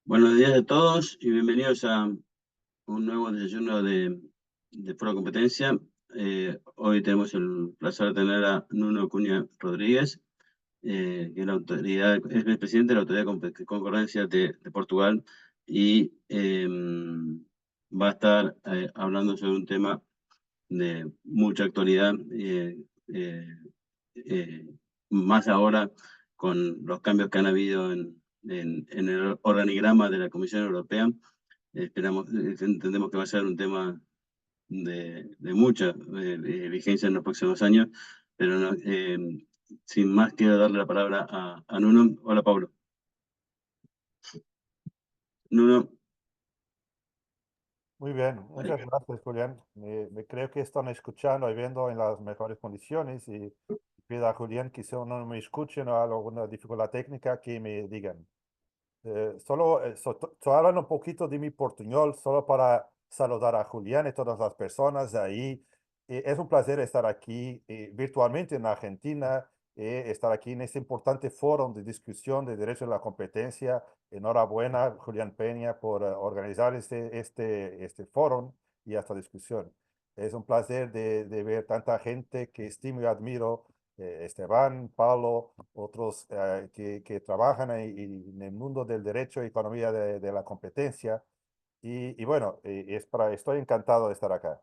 Buenos días a todos y bienvenidos a un nuevo desayuno de ForoCompetencia. Hoy tenemos el placer de tener a Nuno Cunha Rodrigues, que es el presidente de la Autoridad de Concorrencia de Portugal y va a estar hablando sobre un tema de mucha actualidad, eh, eh, más ahora con los cambios que han habido en el organigrama de la Comisión Europea. Entendemos que va a ser un tema de mucha vigencia en los próximos años, pero sin más quiero darle la palabra a Nuno. Hola, Pablo. Nuno. Muy bien, muchas gracias, Julián. Me creo que están escuchando y viendo en las mejores condiciones y pido a Julián que si no me escuchen o alguna dificultad técnica que me digan. Estoy hablando un poquito de mi portuñol, solo para saludar a Julián y todas las personas de ahí. Es un placer estar aquí virtualmente en Argentina, estar aquí en este importante foro de discusión de derecho a la competencia. Enhorabuena, Julián Peña, por organizar este foro y esta discusión. Es un placer de ver tanta gente que estimo y admiro, Esteban, Pablo, otros que trabajan ahí en el mundo del derecho y economía de la competencia. Y bueno, estoy encantado de estar acá.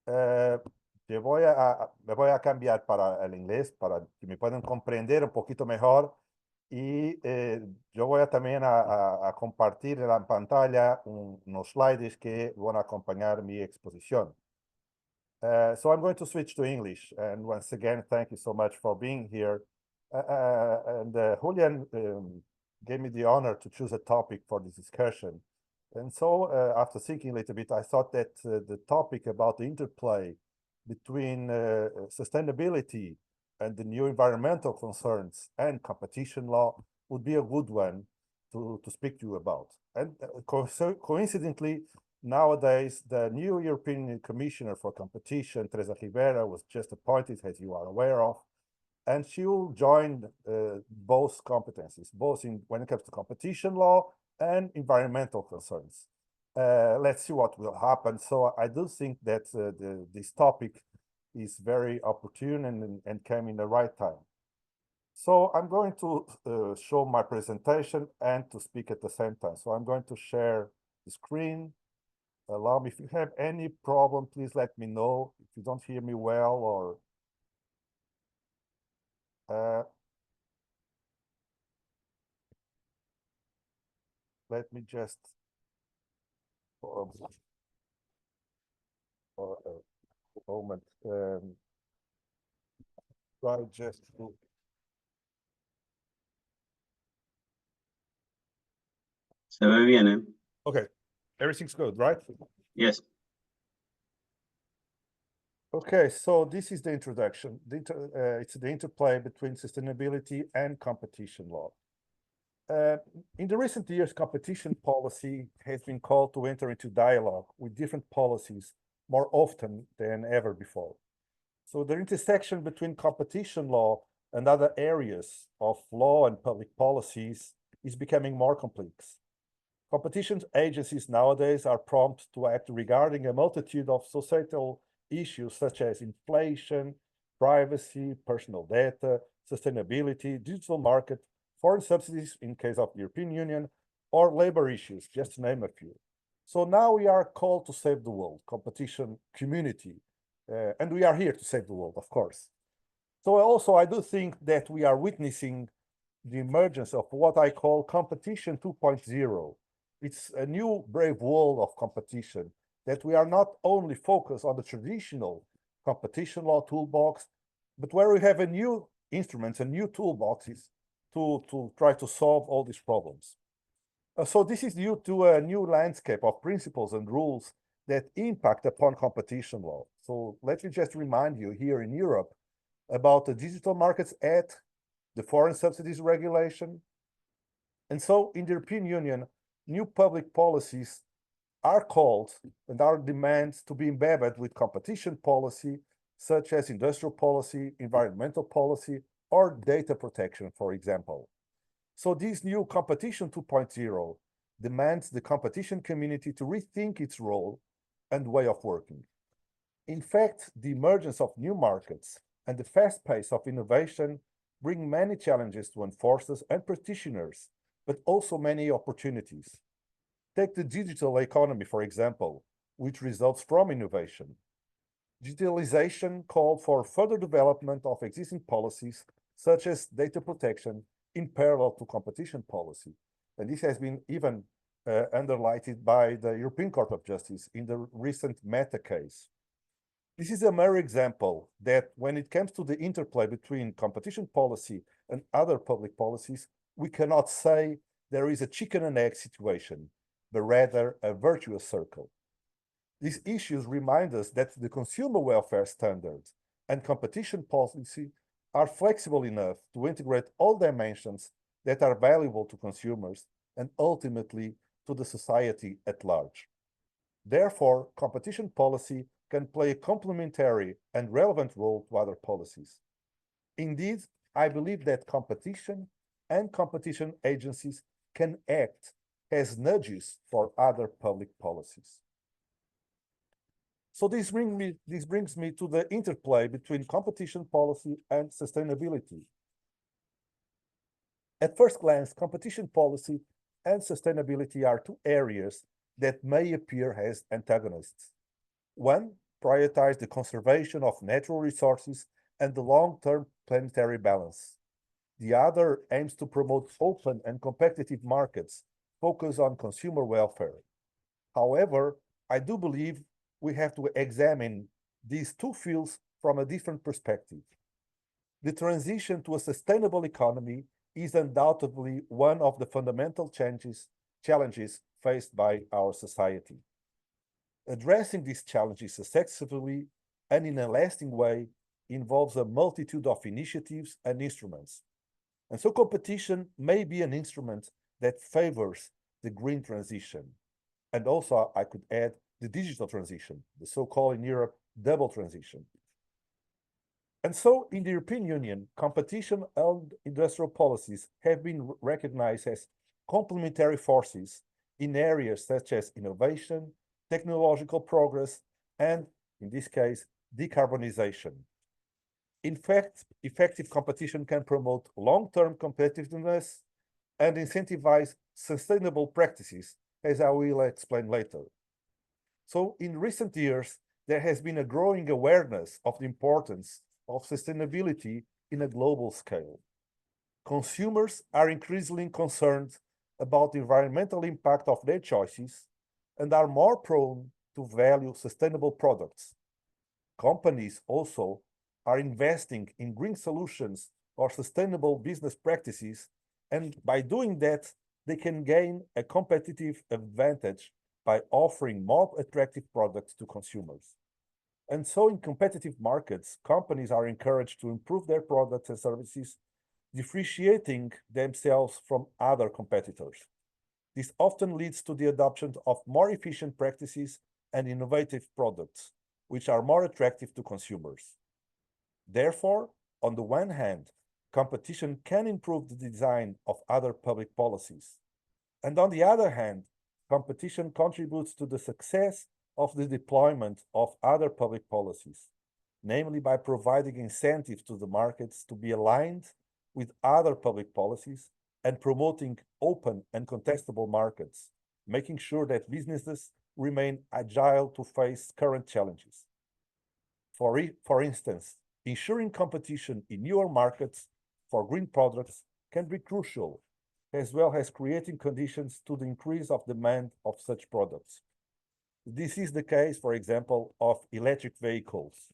Eh, Me voy a cambiar para el inglés para que me puedan comprender un poquito mejor. Y yo voy a también a compartir en la pantalla unos slides que van a acompañar mi exposición. So I'm going to switch to English. And once again, thank you so much for being here. Julian gave me the honor to choose a topic for this discussion. And so after thinking a little bit, I thought that the topic about the interplay between sustainability and the new environmental concerns and competition law would be a good one to speak to you about. And coincidentally, nowadays, the new European Commissioner for Competition, Teresa Rivera, was just appointed, as you are aware of, and she will join both competencies, both when it comes to competition law and environmental concerns. Let's see what will happen. So I do think that this topic is very opportune and came in the right time. So I'm going to show my presentation and to speak at the same time. So I'm going to share the screen. Allow me, if you have any problem, please let me know. If you don't hear me well or let me just for a moment try just to Se ve bien, ¿eh? okay, everything's good, right? Yes. Okay, so this is the introduction. It's the interplay between sustainability and competition law. In the recent years, competition policy has been called to enter into dialogue with different policies more often than ever before. So the intersection between competition law and other areas of law and public policies is becoming more complex. Competition agencies nowadays are prompt to act regarding a multitude of societal issues such as inflation, privacy, personal data, sustainability, digital market, foreign subsidies in case of the European Union, or labor issues, just to name a few. So now we are called to save the world, competition community, and we are here to save the world, of course. So also, I do think that we are witnessing the emergence of what I call competition 2.0. It's a new brave world of competition that we are not only focused on the traditional competition law toolbox, but where we have a new instruments and new toolboxes to try to solve all these problems. So this is due to a new landscape of principles and rules that impact upon competition law. So let me just remind you here in Europe about the Digital Markets Act, the foreign subsidies regulation. And so in the European Union, new public policies are called and are demands to be embedded with competition policy, such as industrial policy, environmental policy, or data protection, for example. So this new competition 2.0 demands the competition community to rethink its role and way of working. In fact, the emergence of new markets and the fast pace of innovation bring many challenges to enforcers and practitioners, but also many opportunities. Take the digital economy, for example, which results from innovation. Digitalization called for further development of existing policies, such as data protection, in parallel to competition policy. And this has been even underlined by the European Court of Justice in the recent Meta case. This is a mere example that when it comes to the interplay between competition policy and other public policies, we cannot say there is a chicken and egg situation, but rather a virtuous circle. These issues remind us that the consumer welfare standards and competition policy are flexible enough to integrate all dimensions that are valuable to consumers and ultimately to the society at large. Therefore, competition policy can play a complementary and relevant role to other policies. Indeed, I believe that competition and competition agencies can act as nudges for other public policies. So this brings me to the interplay between competition policy and sustainability. At first glance, competition policy and sustainability are two areas that may appear as antagonists. One prioritizes the conservation of natural resources and the long-term planetary balance. The other aims to promote open and competitive markets focused on consumer welfare. However, I do believe we have to examine these two fields from a different perspective. The transition to a sustainable economy is undoubtedly one of the fundamental challenges faced by our society. Addressing these challenges successfully and in a lasting way involves a multitude of initiatives and instruments. And so competition may be an instrument that favors the green transition. And also, I could add the digital transition, the so-called in Europe double transition. And so in the European Union, competition and industrial policies have been recognized as complementary forces in areas such as innovation, technological progress, and, in this case, decarbonization. In fact, effective competition can promote long-term competitiveness and incentivize sustainable practices, as I will explain later. So in recent years, there has been a growing awareness of the importance of sustainability in a global scale. Consumers are increasingly concerned about the environmental impact of their choices and are more prone to value sustainable products. Companies also are investing in green solutions or sustainable business practices, and by doing that, they can gain a competitive advantage by offering more attractive products to consumers. And so in competitive markets, companies are encouraged to improve their products and services, differentiating themselves from other competitors. This often leads to the adoption of more efficient practices and innovative products, which are more attractive to consumers. Therefore, on the one hand, competition can improve the design of other public policies. And on the other hand, competition contributes to the success of the deployment of other public policies, namely by providing incentives to the markets to be aligned with other public policies and promoting open and contestable markets, making sure that businesses remain agile to face current challenges. For instance, ensuring competition in newer markets for green products can be crucial, as well as creating conditions to the increase of demand of such products. This is the case, for example, of electric vehicles.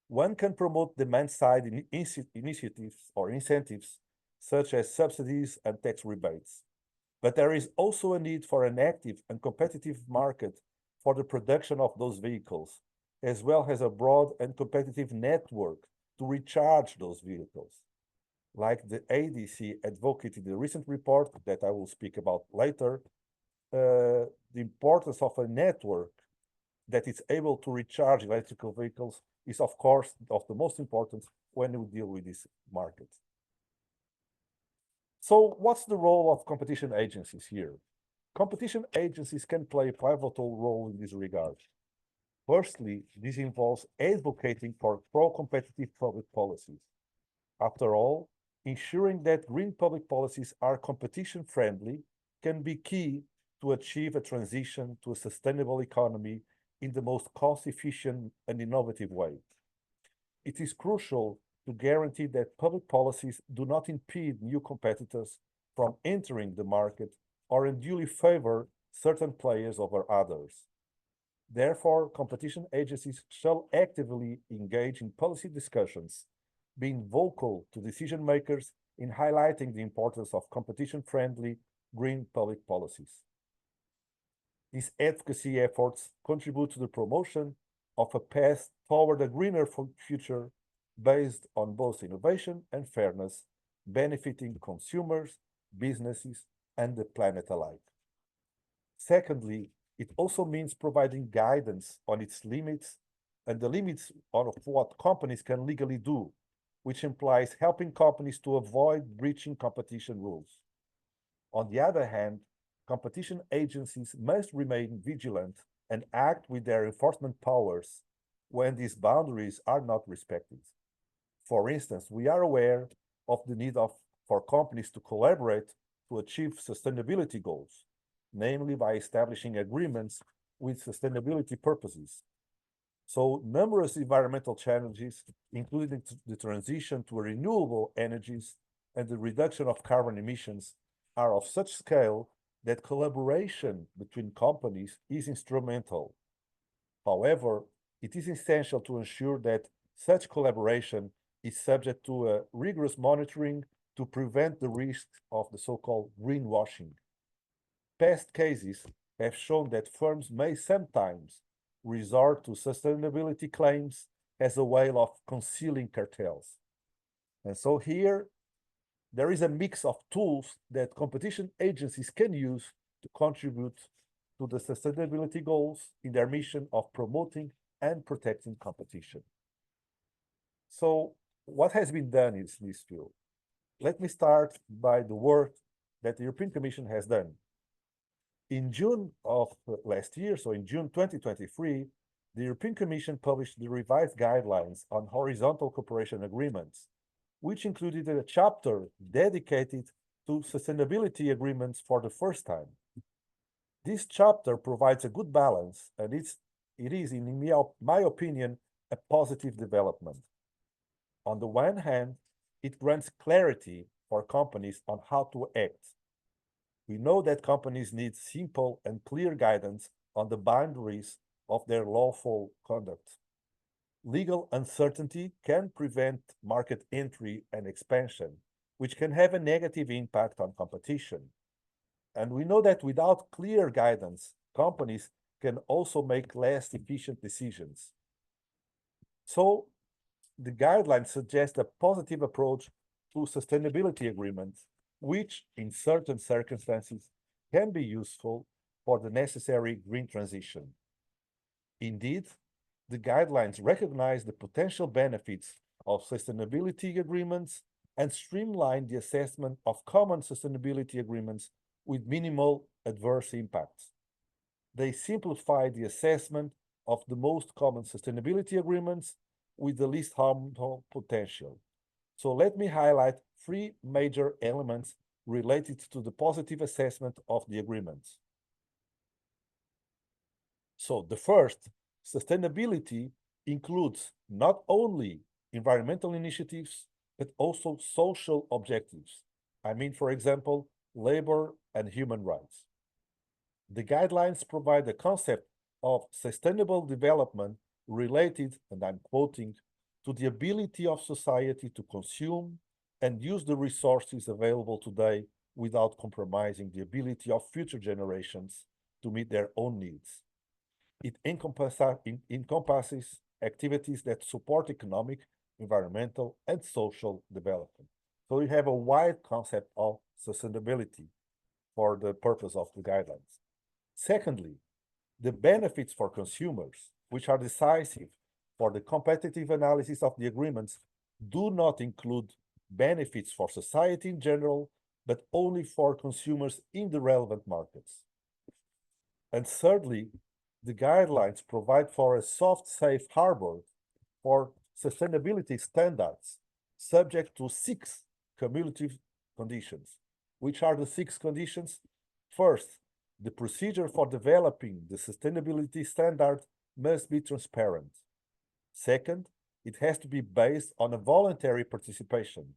One can promote demand-side initiatives or incentives, such as subsidies and tax rebates. But there is also a need for an active and competitive market for the production of those vehicles, as well as a broad and competitive network to recharge those vehicles. Like the ADC advocated in the recent report that I will speak about later, the importance of a network that is able to recharge electrical vehicles is, of course, of the most importance when we deal with this market. So what's the role of competition agencies here? Competition agencies can play a pivotal role in this regard. Firstly, this involves advocating for pro-competitive public policies. After all, ensuring that green public policies are competition-friendly can be key to achieve a transition to a sustainable economy in the most cost-efficient and innovative way. It is crucial to guarantee that public policies do not impede new competitors from entering the market or unduly favor certain players over others. Therefore, competition agencies shall actively engage in policy discussions, being vocal to decision makers in highlighting the importance of competition-friendly green public policies. These advocacy efforts contribute to the promotion of a path toward a greener future based on both innovation and fairness, benefiting consumers, businesses, and the planet alike. Secondly, it also means providing guidance on its limits and the limits of what companies can legally do, which implies helping companies to avoid breaching competition rules. On the other hand, competition agencies must remain vigilant and act with their enforcement powers when these boundaries are not respected. For instance, we are aware of the need for companies to collaborate to achieve sustainability goals, namely by establishing agreements with sustainability purposes. So numerous environmental challenges, including the transition to renewable energies and the reduction of carbon emissions, are of such scale that collaboration between companies is instrumental. However, it is essential to ensure that such collaboration is subject to a rigorous monitoring to prevent the risk of the so-called greenwashing. Past cases have shown that firms may sometimes resort to sustainability claims as a way of concealing cartels. And so here, there is a mix of tools that competition agencies can use to contribute to the sustainability goals in their mission of promoting and protecting competition. So what has been done in this field? Let me start by the work that the European Commission has done. In June of last year, so in June 2023, the European Commission published the revised guidelines on horizontal cooperation agreements, which included a chapter dedicated to sustainability agreements for the first time. This chapter provides a good balance, and it is, in my opinion, a positive development. On the one hand, it grants clarity for companies on how to act. We know that companies need simple and clear guidance on the boundaries of their lawful conduct. Legal uncertainty can prevent market entry and expansion, which can have a negative impact on competition. And we know that without clear guidance, companies can also make less efficient decisions. So, the guidelines suggest a positive approach to sustainability agreements, which, in certain circumstances, can be useful for the necessary green transition. Indeed, the guidelines recognize the potential benefits of sustainability agreements and streamline the assessment of common sustainability agreements with minimal adverse impacts. They simplify the assessment of the most common sustainability agreements with the least harmful potential. So let me highlight three major elements related to the positive assessment of the agreements. So the first, sustainability, includes not only environmental initiatives, but also social objectives. I mean, for example, labor and human rights. The guidelines provide the concept of sustainable development related, and I'm quoting, to the ability of society to consume and use the resources available today without compromising the ability of future generations to meet their own needs. It encompasses activities that support economic, environmental, and social development. So we have a wide concept of sustainability for the purpose of the guidelines. Secondly, the benefits for consumers, which are decisive for the competitive analysis of the agreements, do not include benefits for society in general, but only for consumers in the relevant markets. And thirdly, the guidelines provide for a soft safe harbor for sustainability standards subject to 6 cumulative conditions. Which are the 6 conditions? First, the procedure for developing the sustainability standard must be transparent. Second, it has to be based on a voluntary participation.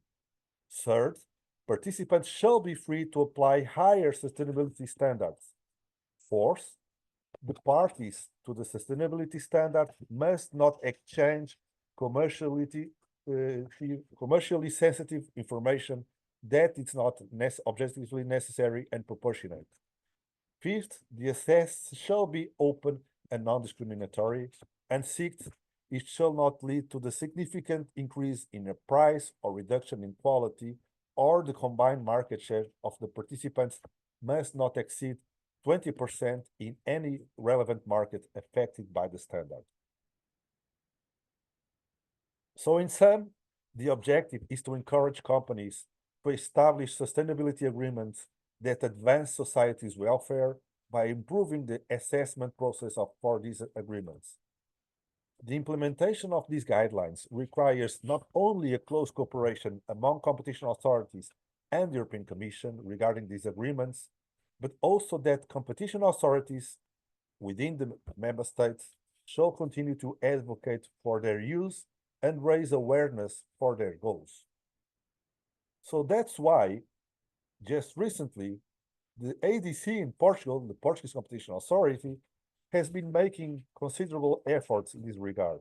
Third, participants shall be free to apply higher sustainability standards. Fourth, the parties to the sustainability standard must not exchange commercially sensitive information that is not objectively necessary and proportionate. Fifth, the access shall be open and non-discriminatory. And sixth, it shall not lead to the significant increase in the price or reduction in quality, or the combined market share of the participants must not exceed 20% in any relevant market affected by the standard. So in sum, the objective is to encourage companies to establish sustainability agreements that advance society's welfare by improving the assessment process for these agreements. The implementation of these guidelines requires not only a close cooperation among competition authorities and the European Commission regarding these agreements, but also that competition authorities within the member states shall continue to advocate for their use and raise awareness for their goals. So that's why, just recently, the ADC in Portugal, the Portuguese Competition Authority, has been making considerable efforts in this regard.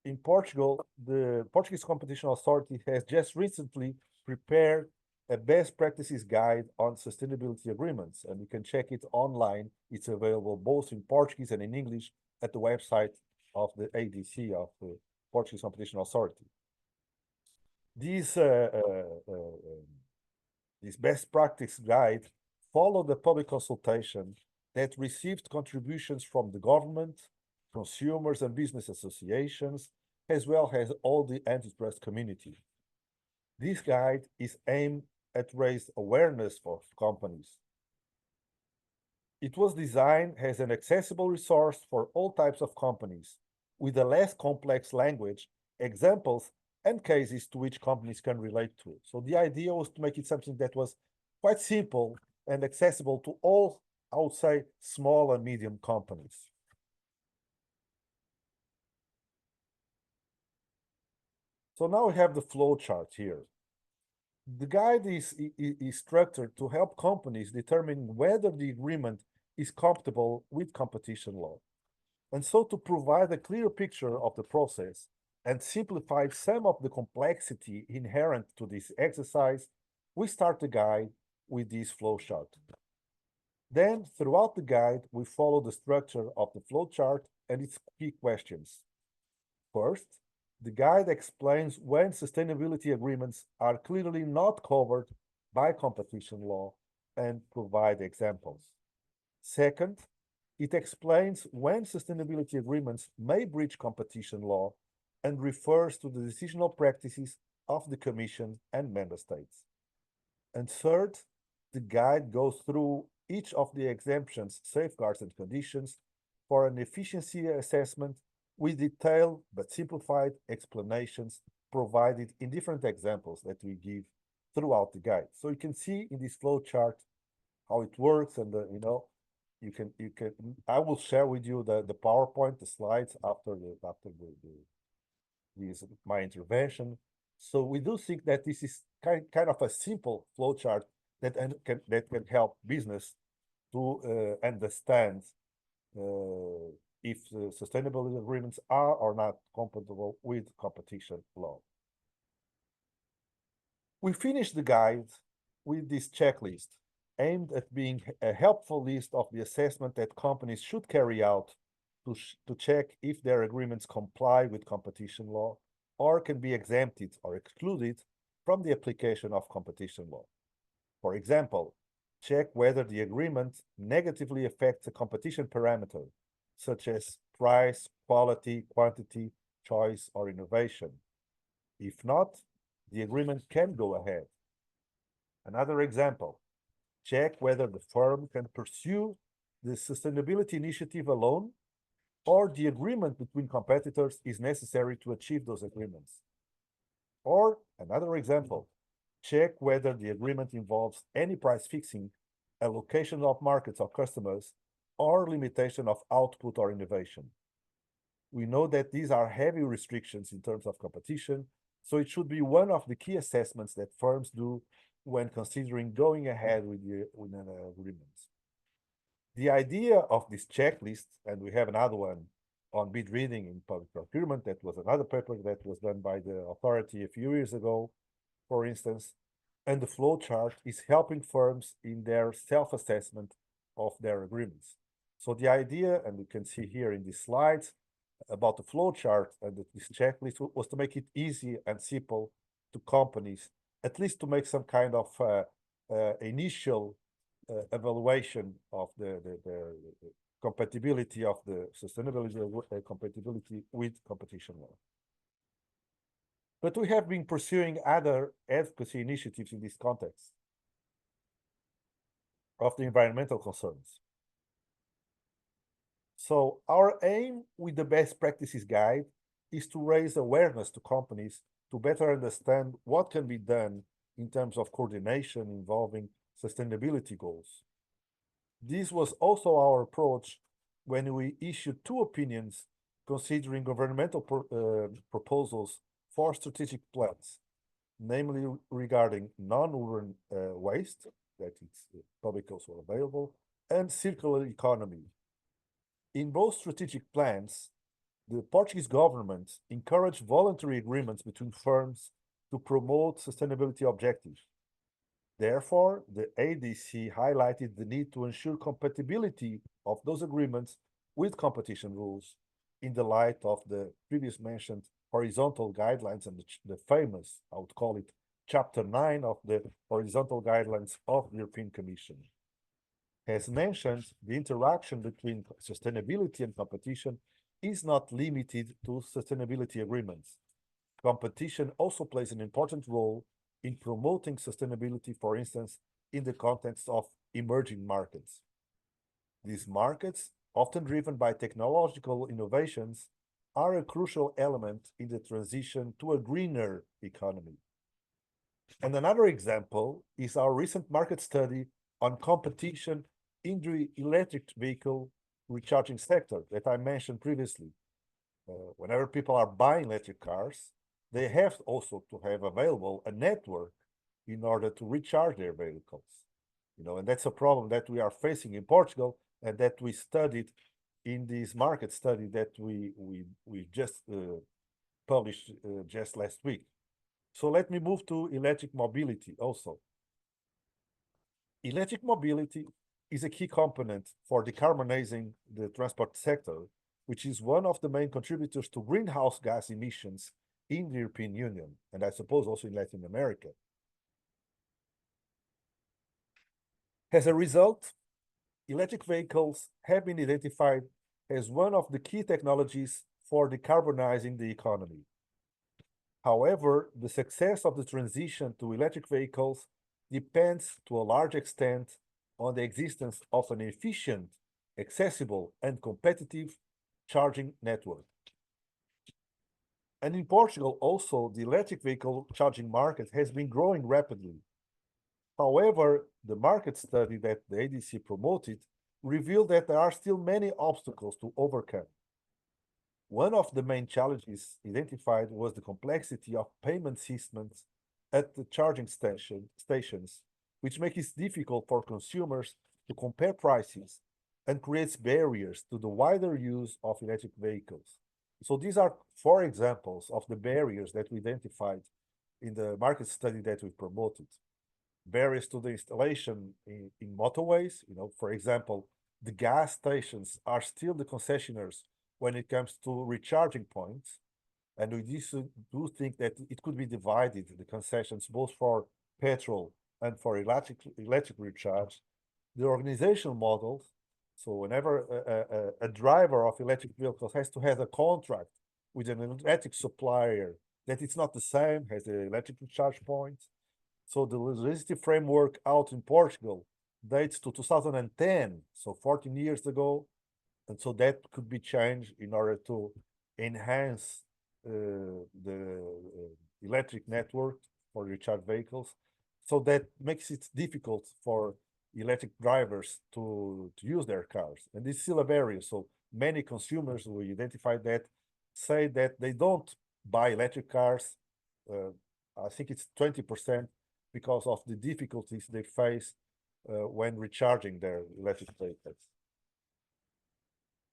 In Portugal, the Portuguese Competition Authority has just recently prepared a best practices guide on sustainability agreements, and you can check it online. It's available both in Portuguese and in English at the website of the ADC, of the Portuguese Competition Authority. This best practice guide followed the public consultation that received contributions from the government, consumers and business associations, as well as all the antitrust community. This guide is aimed at raise awareness for companies. It was designed as an accessible resource for all types of companies, with a less complex language, examples, and cases to which companies can relate to. So the idea was to make it something that was quite simple and accessible to all, I would say, small and medium companies. So now we have the flow chart here. The guide is structured to help companies determine whether the agreement is compatible with competition law. And so to provide a clear picture of the process and simplify some of the complexity inherent to this exercise, we start the guide with this flow chart. Then, throughout the guide, we follow the structure of the flow chart and its key questions. First, the guide explains when sustainability agreements are clearly not covered by competition law and provide examples. Second, it explains when sustainability agreements may breach competition law and refers to the decisional practices of the Commission and member states. And third, the guide goes through each of the exemptions, safeguards, and conditions for an efficiency assessment with detailed but simplified explanations provided in different examples that we give throughout the guide. So you can see in this flow chart how it works, and I will share with you the PowerPoint, the slides after my intervention. So we do think that this is kind of a simple flow chart that can help business to understand if the sustainability agreements are or not compatible with competition law. We finish the guide with this checklist aimed at being a helpful list of the assessment that companies should carry out to check if their agreements comply with competition law or can be exempted or excluded from the application of competition law. For example, check whether the agreement negatively affects a competition parameter, such as price, quality, quantity, choice, or innovation. If not, the agreement can go ahead. Another example, check whether the firm can pursue the sustainability initiative alone or the agreement between competitors is necessary to achieve those agreements. Or another example, check whether the agreement involves any price fixing, allocation of markets or customers, or limitation of output or innovation. We know that these are heavy restrictions in terms of competition, so it should be one of the key assessments that firms do when considering going ahead with an agreement. The idea of this checklist, and we have another one on bid reading in public procurement, that was another paper that was done by the authority a few years ago, for instance, and the flow chart is helping firms in their self-assessment of their agreements. So the idea, and you can see here in these slides, about the flow chart and this checklist was to make it easy and simple to companies, at least to make some kind of initial evaluation of the compatibility of the sustainability compatibility with competition law. But we have been pursuing other advocacy initiatives in this context of the environmental concerns. So our aim with the best practices guide is to raise awareness to companies to better understand what can be done in terms of coordination involving sustainability goals. This was also our approach when we issued 2 opinions considering governmental proposals for strategic plans, namely regarding non-urban waste, that is public also available, and circular economy. In both strategic plans, the Portuguese government encouraged voluntary agreements between firms to promote sustainability objectives. Therefore, the ADC highlighted the need to ensure compatibility of those agreements with competition rules in the light of the previous mentioned horizontal guidelines and the famous, I would call it, Chapter 9 of the horizontal guidelines of the European Commission. As mentioned, the interaction between sustainability and competition is not limited to sustainability agreements. Competition also plays an important role in promoting sustainability, for instance, in the context of emerging markets. These markets, often driven by technological innovations, are a crucial element in the transition to a greener economy. And another example is our recent market study on competition in the electric vehicle recharging sector that I mentioned previously. Whenever people are buying electric cars, they have also to have available a network in order to recharge their vehicles. And that's a problem that we are facing in Portugal and that we studied in this market study that we just published just last week. So let me move to electric mobility also. Electric mobility is a key component for decarbonizing the transport sector, which is one of the main contributors to greenhouse gas emissions in the European Union, and I suppose also in Latin America. As a result, electric vehicles have been identified as one of the key technologies for decarbonizing the economy. However, the success of the transition to electric vehicles depends to a large extent on the existence of an efficient, accessible, and competitive charging network. And in Portugal also, the electric vehicle charging market has been growing rapidly. However, the market study that the ADC promoted revealed that there are still many obstacles to overcome. One of the main challenges identified was the complexity of payment systems at the charging stations, which makes it difficult for consumers to compare prices and creates barriers to the wider use of electric vehicles. So these are 4 examples of the barriers that we identified in the market study that we promoted. Barriers to the installation in motorways, for example, the gas stations are still the concessionaires when it comes to recharging points. And we do think that it could be divided, the concessions, both for petrol and for electric recharge. The organizational models, so whenever a driver of electric vehicles has to have a contract with an electric supplier, that it's not the same as the electric recharge points. So the legislative framework out in Portugal dates to 2010, so 14 years ago, and so that could be changed in order to enhance the electric network for recharge vehicles. So that makes it difficult for electric drivers to use their cars. And it's still a barrier. So many consumers, we identified that, say that they don't buy electric cars. I think it's 20% because of the difficulties they face when recharging their electric vehicles.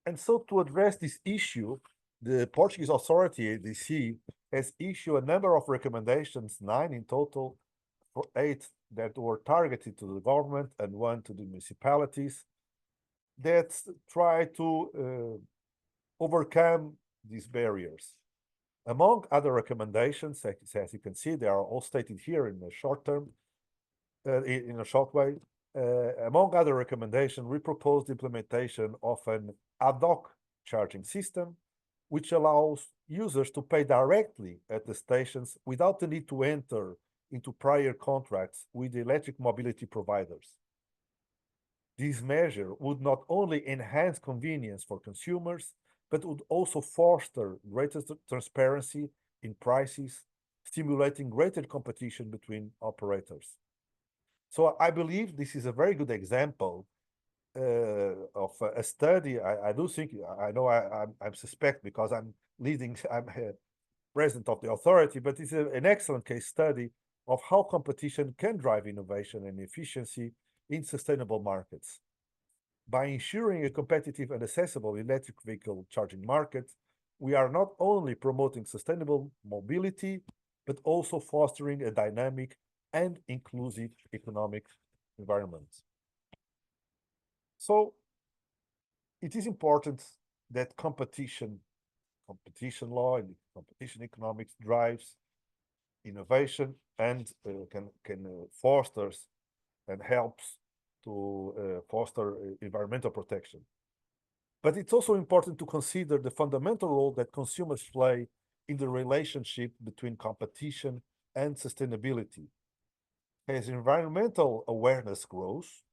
And so to address this issue, the Portuguese authority, ADC, has issued a number of recommendations, 9 in total, for 8 that were targeted to the government and 1 to the municipalities, that try to overcome these barriers. Among other recommendations, as you can see, they are all stated here in a short term, in a short way. Among other recommendations, we proposed the implementation of an ad hoc charging system, which allows users to pay directly at the stations without the need to enter into prior contracts with the electric mobility providers. This measure would not only enhance convenience for consumers, but would also foster greater transparency in prices, stimulating greater competition between operators. So I believe this is a very good example of a study. I do think, I know I'm suspect because I'm president of the authority, but it's an excellent case study of how competition can drive innovation and efficiency in sustainable markets. By ensuring a competitive and accessible electric vehicle charging market, we are not only promoting sustainable mobility, but also fostering a dynamic and inclusive economic environment. So it is important that competition law and competition economics drives innovation and can fosters and helps to foster environmental protection. But it's also important to consider the fundamental role that consumers play in the relationship between competition and sustainability. As environmental awareness grows,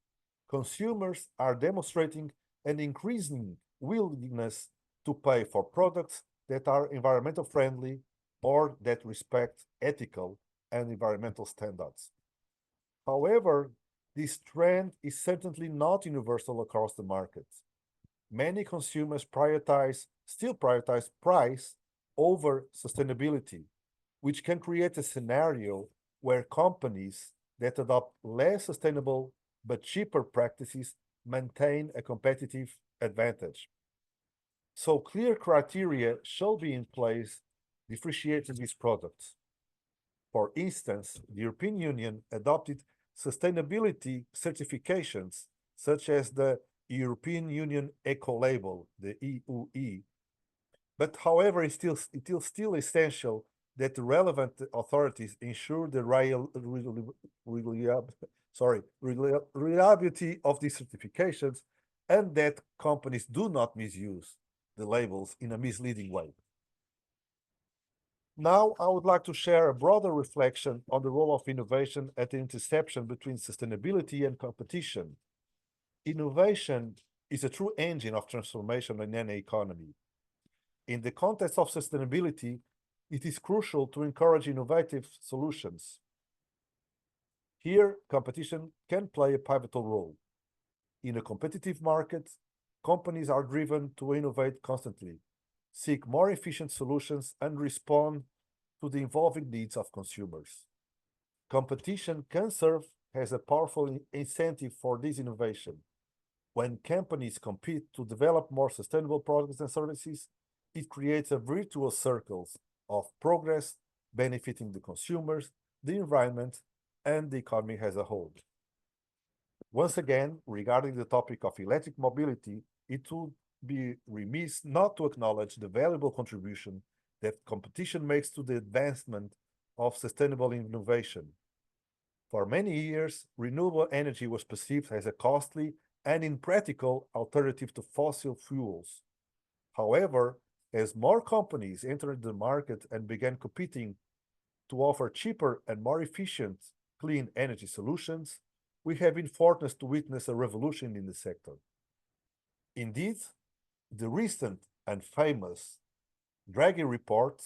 consumers are demonstrating an increasing willingness to pay for products that are environmental friendly or that respect ethical and environmental standards. However, this trend is certainly not universal across the market. Many consumers still prioritize price over sustainability, which can create a scenario where companies that adopt less sustainable but cheaper practices maintain a competitive advantage. So clear criteria shall be in place differentiating these products. For instance, the European Union adopted sustainability certifications such as the European Union Eco Label, the EUE. But however, it is still essential that the relevant authorities ensure the reliability of these certifications and that companies do not misuse the labels in a misleading way. Now, I would like to share a broader reflection on the role of innovation at the intersection between sustainability and competition. Innovation is a true engine of transformation in any economy. In the context of sustainability, it is crucial to encourage innovative solutions. Here, competition can play a pivotal role. In a competitive market, companies are driven to innovate constantly, seek more efficient solutions, and respond to the evolving needs of consumers. Competition can serve as a powerful incentive for this innovation. When companies compete to develop more sustainable products and services, it creates a virtuous circle of progress benefiting the consumers, the environment, and the economy as a whole. Once again, regarding the topic of electric mobility, it would be remiss not to acknowledge the valuable contribution that competition makes to the advancement of sustainable innovation. For many years, renewable energy was perceived as a costly and impractical alternative to fossil fuels. However, as more companies entered the market and began competing to offer cheaper and more efficient clean energy solutions, we have been fortunate to witness a revolution in the sector. Indeed, the recent and famous Draghi report,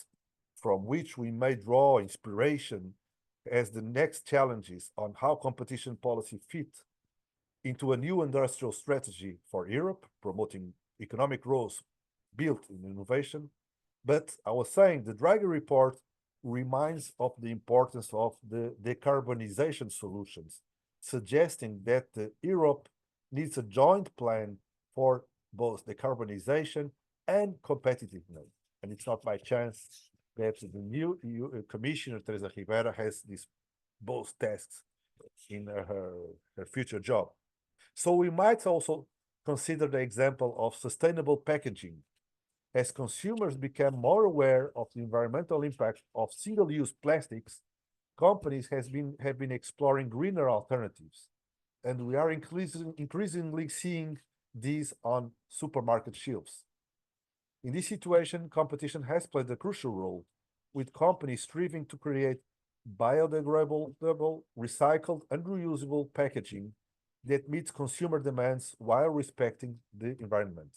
from which we may draw inspiration as the next challenges on how competition policy fit into a new industrial strategy for Europe, promoting economic growth built in innovation. But I was saying the Draghi report reminds of the importance of the decarbonization solutions, suggesting that Europe needs a joint plan for both decarbonization and competitiveness. And it's not by chance that the new EU Commissioner, Teresa Rivera, has these both tasks in her future job. So we might also consider the example of sustainable packaging. As consumers become more aware of the environmental impact of single-use plastics, companies have been exploring greener alternatives, and we are increasingly seeing these on supermarket shelves. In this situation, competition has played a crucial role, with companies striving to create biodegradable, recycled, and reusable packaging that meets consumer demands while respecting the environment.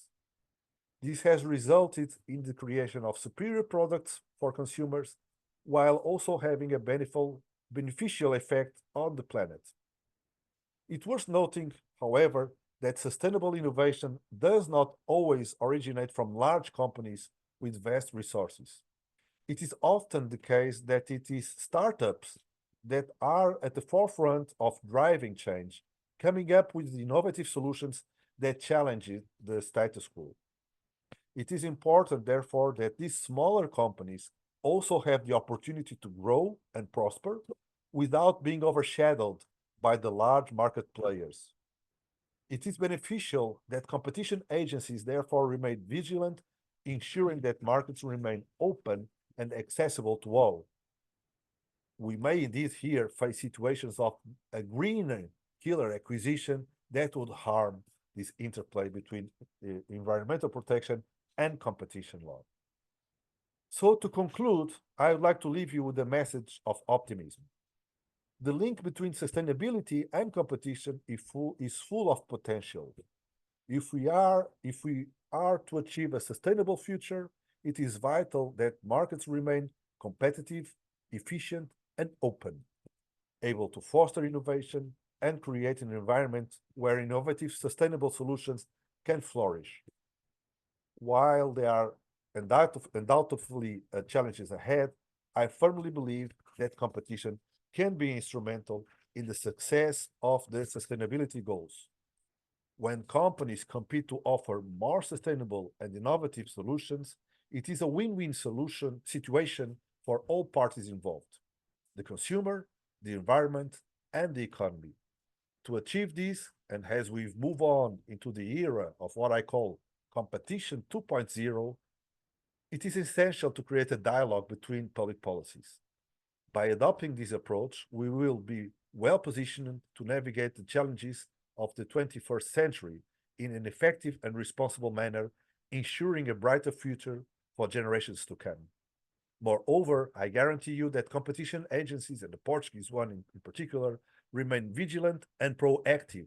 This has resulted in the creation of superior products for consumers while also having a beneficial effect on the planet. It's worth noting, however, that sustainable innovation does not always originate from large companies with vast resources. It is often the case that it is startups that are at the forefront of driving change, coming up with innovative solutions that challenge the status quo. It is important, therefore, that these smaller companies also have the opportunity to grow and prosper without being overshadowed by the large market players. It is beneficial that competition agencies therefore remain vigilant, ensuring that markets remain open and accessible to all. We may indeed here face situations of a green killer acquisition that would harm this interplay between environmental protection and competition law. So to conclude, I would like to leave you with a message of optimism. The link between sustainability and competition is full of potential. If we are to achieve a sustainable future, it is vital that markets remain competitive, efficient, and open, able to foster innovation and create an environment where innovative, sustainable solutions can flourish. While there are undoubtedly challenges ahead, I firmly believe that competition can be instrumental in the success of the sustainability goals. When companies compete to offer more sustainable and innovative solutions, it is a win-win situation for all parties involved: the consumer, the environment, and the economy. To achieve this, and as we move on into the era of what I call competition 2.0, it is essential to create a dialogue between public policies. By adopting this approach, we will be well positioned to navigate the challenges of the 21st century in an effective and responsible manner, ensuring a brighter future for generations to come. Moreover, I guarantee you that competition agencies, and the Portuguese one in particular, remain vigilant and proactive,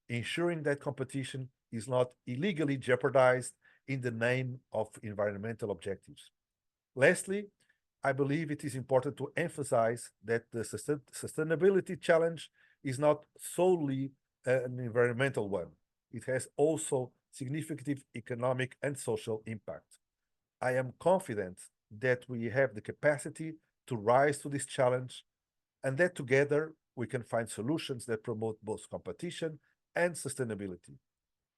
ensuring that competition is not illegally jeopardized in the name of environmental objectives. Lastly, I believe it is important to emphasize that the sustainability challenge is not solely an environmental one. It has also significant economic and social impact. I am confident that we have the capacity to rise to this challenge and that together we can find solutions that promote both competition and sustainability.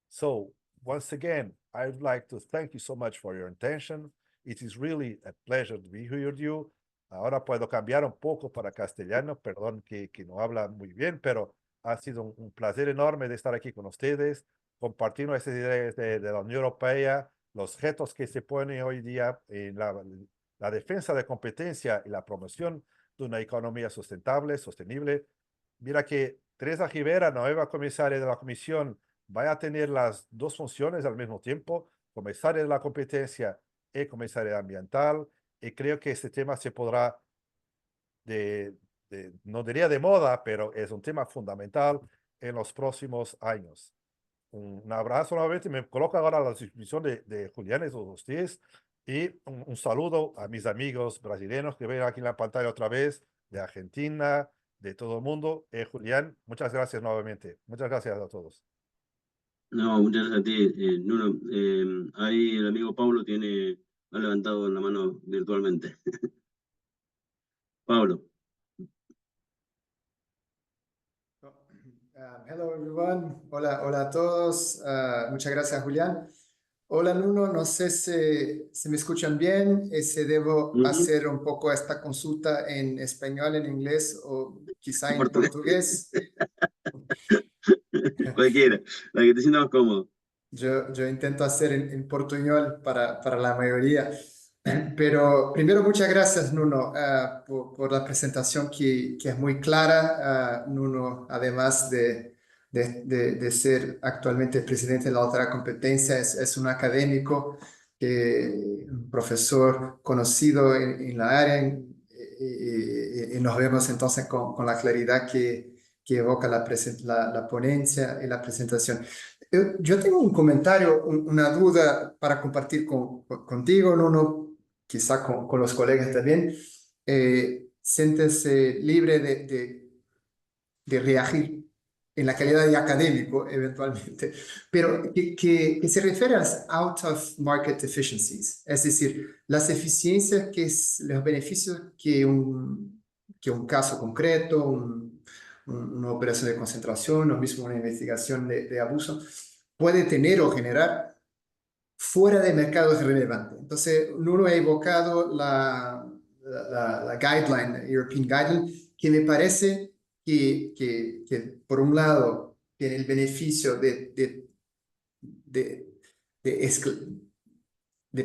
So once again, I would like to thank you so much for your attention. It is really a pleasure to be here with you. Ahora puedo cambiar un poco para castellano, perdón que no habla muy bien, pero ha sido un placer enorme de estar aquí con ustedes, compartir nuestras ideas de la Unión Europea, los retos que se ponen hoy día en la defensa de competencia y la promoción de una economía sustentable, sostenible. Mira que Teresa Rivera, nueva comisaria de la Comisión, va a tener las dos funciones al mismo tiempo, comisaria de la competencia y comisaria ambiental, y creo que este tema se podrá, no diría de moda, pero es un tema fundamental en los próximos años. Un abrazo nuevamente, me coloco ahora a la disposición de Julián y todos ustedes, y un saludo a mis amigos brasileños que ven aquí en la pantalla otra vez, de Argentina, de todo el mundo. Julián, muchas gracias nuevamente. Muchas gracias a todos. No, muchas gracias a ti, Nuno. Ahí el amigo Pablo ha levantado la mano virtualmente. Pablo. Hello everyone. Hola, hola a todos. Muchas gracias, Julián. Hola, Nuno. No sé si me escuchan bien. Si debo hacer un poco esta consulta en español, en inglés o quizá en portugués. Cualquiera, la que te sienta más cómodo. Yo intento hacer en portuñol para la mayoría. Pero primero, muchas gracias, Nuno, por la presentación que es muy clara. Nuno, además de ser actualmente presidente de la Autoridad de Competencia, es un académico, un profesor conocido en la área, y nos vemos entonces con la claridad que evoca la ponencia y la presentación. Yo tengo un comentario, una duda para compartir contigo, Nuno, quizá con los colegas también. Siéntese libre de reagir en la calidad de académico, eventualmente, pero que se refiere a las out of market efficiencies, es decir, las eficiencias, los beneficios que un caso concreto, una operación de concentración o mismo una investigación de abuso puede tener o generar fuera de mercados relevantes. Entonces, Nuno ha evocado la guideline, la European Guideline, que me parece que por un lado, tiene el beneficio de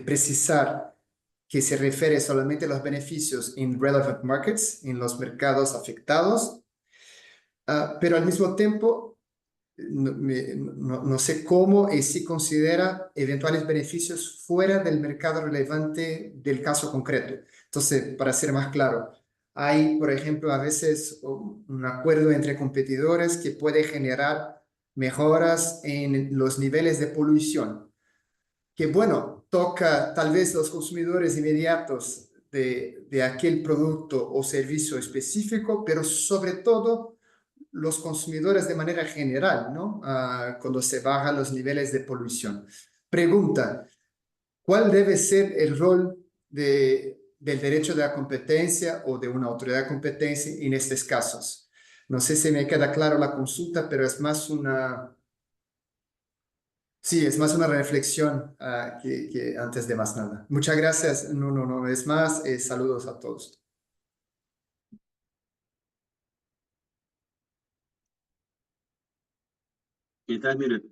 precisar que se refiere solamente a los beneficios en relevant markets, en los mercados afectados, pero al mismo tiempo no sé cómo y si considera eventuales beneficios fuera del mercado relevante del caso concreto. Entonces, para ser más claro, hay, por ejemplo, a veces un acuerdo entre competidores que puede generar mejoras en los niveles de polución, que bueno, toca tal vez los consumidores inmediatos de aquel producto o servicio específico, pero sobre todo los consumidores de manera general, ¿no? Cuando se bajan los niveles de polución. Pregunta, ¿cuál debe ser el rol del derecho de la competencia o de una autoridad de competencia en estos casos? No sé si me queda claro la consulta, pero es más una... Sí, es más una reflexión que antes de más nada. Muchas gracias, Nuno, una vez más. Saludos a todos. Estás, mire,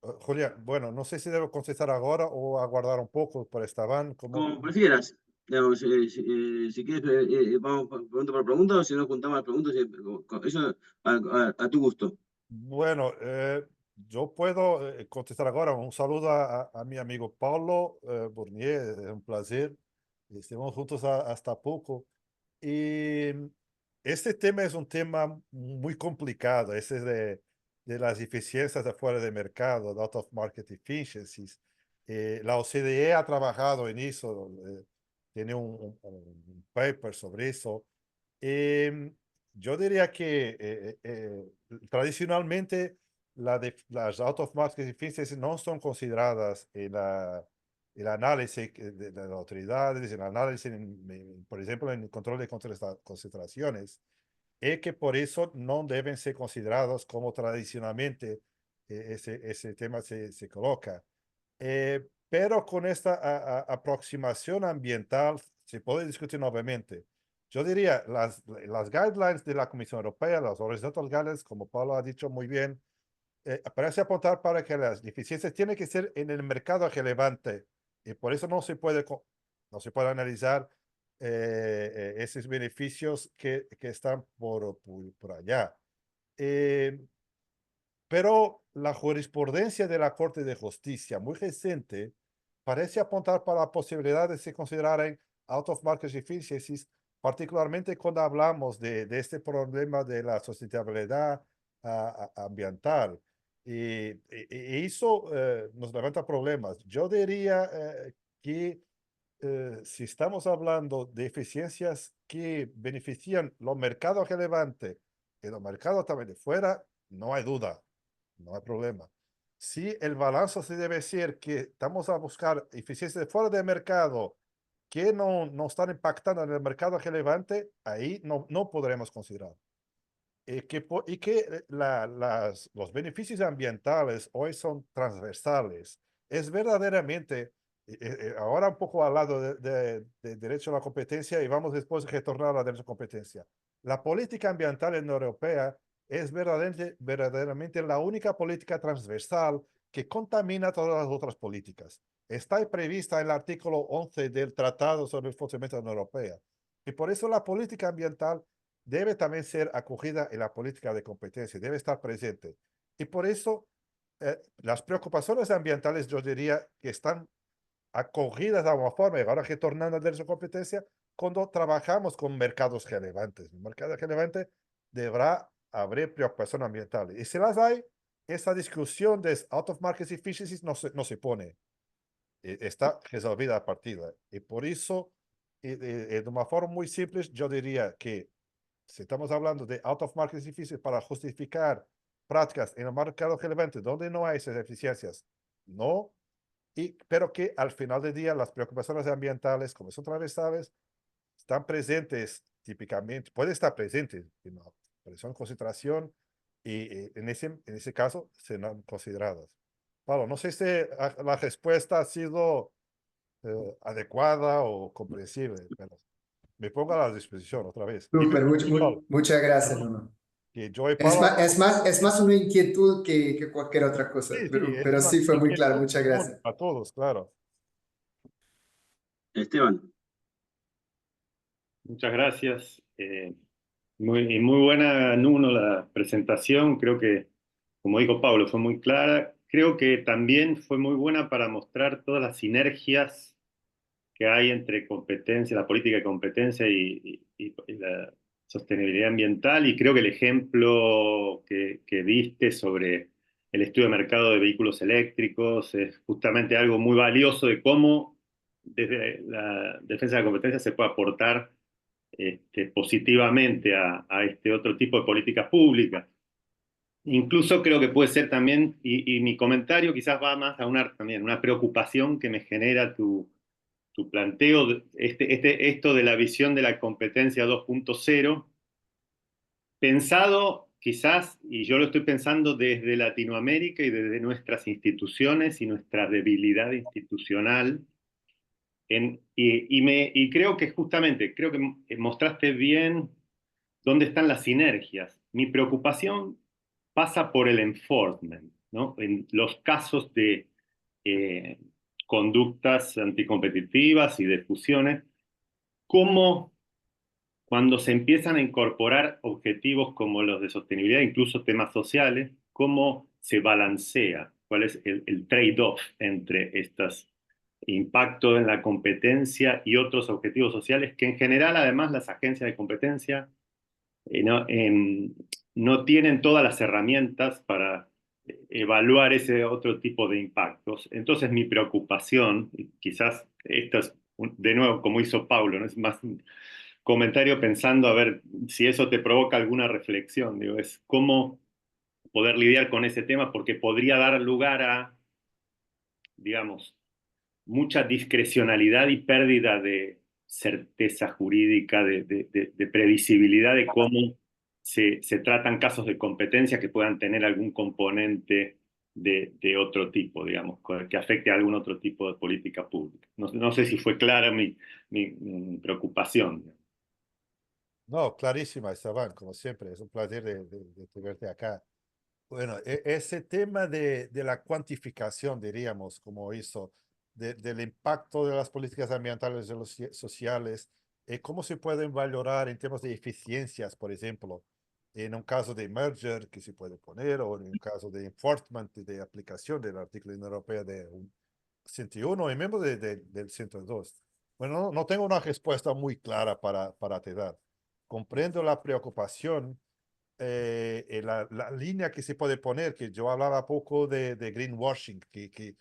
Julián, bueno, no sé si debo contestar ahora o aguardar un poco, pero estaban como como... prefieras. Digamos, si quieres, vamos pregunta por pregunta o si no juntamos las preguntas, eso a tu gusto. Bueno, yo puedo contestar ahora. Un saludo a mi amigo Paulo Bournier, es un placer. Estuvimos juntos hasta poco. Y este tema es un tema muy complicado, ese de las eficiencias de fuera de mercado, de out of market efficiencies. La OCDE ha trabajado en eso, tiene un paper sobre eso. Em, yo diría que tradicionalmente las out of market efficiencies no son consideradas en el análisis de las autoridades, en el análisis, por ejemplo, en el control de concentraciones, y que por eso no deben ser considerados como tradicionalmente ese tema se coloca. Pero con esta aproximación ambiental se puede discutir nuevamente. Yo diría, las guidelines de la Comisión Europea, las horizontal guidelines, como Pablo ha dicho muy bien, parece apuntar para que las deficiencias tienen que ser en el mercado relevante y por eso no se puede analizar esos beneficios que están por allá. Pero la jurisprudencia de la Corte de Justicia muy reciente parece apuntar para la posibilidad de se consideren out of market efficiencies, particularmente cuando hablamos de este problema de la sustentabilidad ambiental. Y eso nos levanta problemas. Yo diría que si estamos hablando de eficiencias que benefician los mercados relevantes y los mercados también de fuera, no hay duda, no hay problema. Si el balance se debe ser que estamos a buscar eficiencias de fuera del mercado que no están impactando en el mercado relevante, ahí no podremos considerar. Y que los beneficios ambientales hoy son transversales. Es verdaderamente, ahora un poco al lado de derecho a la competencia y vamos después a retornar a la derecho a competencia. La política ambiental en la europea es verdaderamente la única política transversal que contamina todas las otras políticas. Está prevista en el artículo 11 del Tratado sobre el Funcionamiento de la Unión Europea. Y por eso la política ambiental debe también ser acogida en la política de competencia, debe estar presente. Y por eso las preocupaciones ambientales, yo diría que están acogidas de alguna forma, y ahora retornando al derecho a competencia, cuando trabajamos con mercados relevantes. Un mercado relevante deberá haber preocupación ambiental. Y si las hay, esa discusión de out of market efficiencies no se pone. Está resolvida a partida. Y por eso, de una forma muy simple, yo diría que si estamos hablando de out of market efficiencies para justificar prácticas en el mercado relevante donde no hay esas eficiencias, no, pero que al final del día las preocupaciones ambientales, como son transversales, están presentes típicamente, puede estar presente en la presión concentración y en ese caso serán consideradas. Pablo, no sé si la respuesta ha sido adecuada o comprensible, pero me pongo a la disposición otra vez. Súper, muchas gracias, Nuno. Que yo y Pablo, Es más una inquietud que cualquier otra cosa, sí, es pero una sí fue muy claro, inquietud muchas común gracias. a todos, claro. Esteban. Muchas gracias. Muy buena, Nuno, la presentación. Creo que, como dijo Pablo, fue muy clara. Creo que también fue muy buena para mostrar todas las sinergias que hay entre competencia, la política de competencia y la sostenibilidad ambiental. Y creo que el ejemplo que diste sobre el estudio de mercado de vehículos eléctricos es justamente algo muy valioso de cómo desde la defensa de la competencia se puede aportar positivamente a este otro tipo de políticas públicas. Incluso creo que puede ser también, y mi comentario quizás va más a una preocupación que me genera tu planteo, esto de la visión de la competencia 2.0, pensado quizás, y yo lo estoy pensando desde Latinoamérica y desde nuestras instituciones y nuestra debilidad institucional, y creo que justamente, creo que mostraste bien dónde están las sinergias. Mi preocupación pasa por el enforcement, ¿no? En los casos de conductas anticompetitivas y de fusiones, cómo cuando se empiezan a incorporar objetivos como los de sostenibilidad, incluso temas sociales, cómo se balancea, cuál es el trade-off entre estos impactos en la competencia y otros objetivos sociales que en general además las agencias de competencia no tienen todas las herramientas para evaluar ese otro tipo de impactos. Entonces mi preocupación, quizás esto es de nuevo como hizo Paulo, ¿no? Es más un comentario pensando a ver si eso te provoca alguna reflexión, digo, es cómo poder lidiar con ese tema porque podría dar lugar a, digamos, mucha discrecionalidad y pérdida de certeza jurídica, de previsibilidad de cómo se tratan casos de competencia que puedan tener algún componente de otro tipo, digamos, que afecte a algún otro tipo de política pública. No sé si fue clara mi preocupación. No, clarísima, Esteban, como siempre, es un placer de tenerte acá. Bueno, ese tema de la cuantificación, diríamos, como hizo, del impacto de las políticas ambientales y sociales, cómo se pueden valorar en temas de eficiencias, por ejemplo, en un caso de merger que se puede poner, o en un caso de enforcement, de aplicación del artículo de la Unión Europea de 101 y mismo del 102. Bueno, no tengo una respuesta muy clara para te dar. Comprendo la preocupación la línea que se puede poner, que yo hablaba poco de greenwashing, que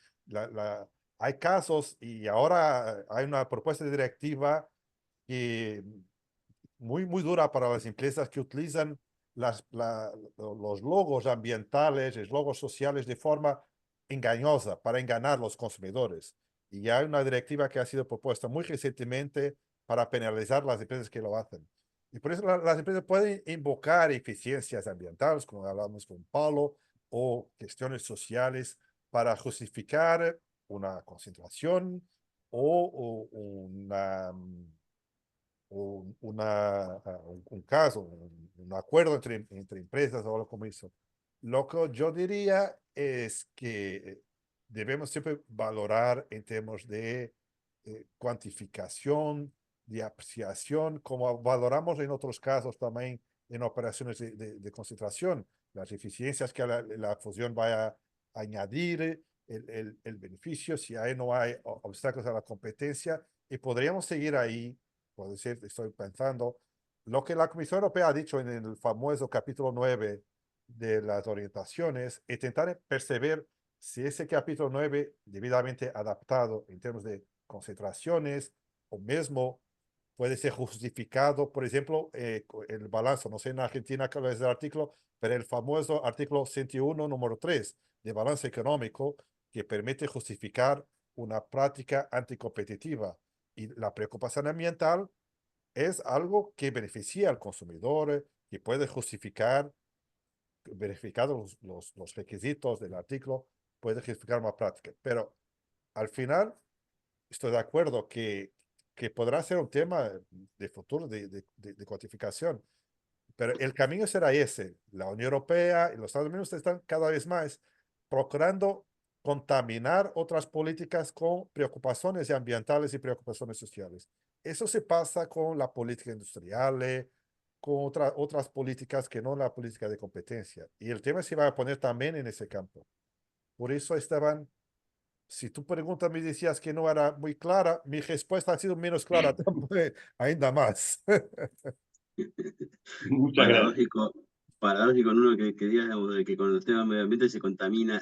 hay casos y ahora hay una propuesta de directiva que muy dura para las empresas que utilizan los logos ambientales, los logos sociales de forma engañosa para engañar a los consumidores. Y hay una directiva que ha sido propuesta muy recientemente para penalizar las empresas que lo hacen. Y por eso las empresas pueden invocar eficiencias ambientales, como hablamos con Paulo, o cuestiones sociales para justificar una concentración o un caso, un acuerdo entre empresas o algo como eso. Lo que yo diría es que debemos siempre valorar en términos de cuantificación, de apreciación, como valoramos en otros casos también en operaciones de concentración, las eficiencias que la fusión vaya a añadir, el beneficio, si ahí no hay obstáculos a la competencia, y podríamos seguir ahí. Puede ser, estoy pensando, lo que la Comisión Europea ha dicho en el famoso capítulo 9 de las orientaciones, intentar perceber si ese capítulo 9 debidamente adaptado en términos de concentraciones o mismo puede ser justificado, por ejemplo, el balance, no sé en Argentina cuál es el artículo, pero el famoso artículo 101, número 3 de balance económico, que permite justificar una práctica anticompetitiva. Y la preocupación ambiental es algo que beneficia al consumidor, que puede justificar, verificados los requisitos del artículo, puede justificar una práctica. Pero al final, estoy de acuerdo que podrá ser un tema de futuro de cuantificación, pero el camino será ese. La Unión Europea y los Estados Unidos están cada vez más procurando contaminar otras políticas con preocupaciones ambientales y preocupaciones sociales. Eso se pasa con la política industrial, con otras políticas que no la política de competencia. Y el tema se va a poner también en ese campo. Por eso estaban, si tu pregunta me decías que no era muy clara, mi respuesta ha sido menos clara ainda más. Muchas gracias. Paradójico en uno que diga, digamos, de que con los temas medio ambiente se contamina